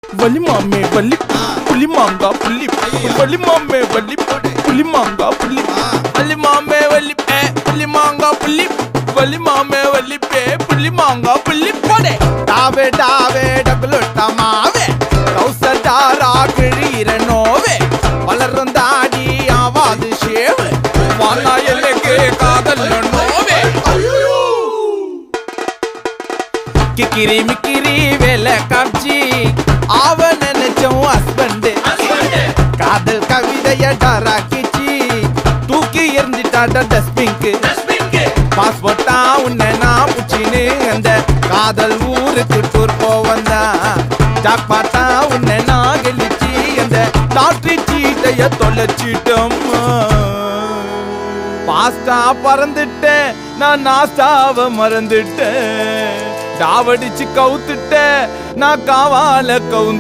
வலி மாமே வலி புலி மாங்கா புள்ளி வலி மாமே வலி புலி மாங்கா புள்ளி வலி மாமே வலி புலி மாங்கா புள்ளி வலி மாமே வலி புலி மாங்கா புள்ளி போடே டாவே டாவே டபுளுட்ட மாவே கௌசடாரா கிழீர நோவே வளரும் தாடி ஆவாது ஷேவு வானா எனக்கு காதல் நோவே கிக்கிரி மிக்கிரி வேலை காட்சி அவன் நினைச்சோம் ஹஸ்பண்ட் காதல் கவிதைய டராக்கிச்சி தூக்கி எறிஞ்சிட்டாட்ட டஸ்ட்பின்க்கு பாஸ்போர்ட்டா உன்னை நான் புச்சின்னு அந்த காதல் ஊருக்கு டூர் போவந்தா ஜாக்பாட்டா உன்னை நான் கெளிச்சி அந்த லாட்ரி சீட்டைய தொலைச்சிட்டோம்மா பாஸ்டா பறந்துட்டேன் நான் நாஸ்டாவ மறந்துட்டேன் டாவடிச்சு கவுத்துட்டேன் நான் காவால கவுந்து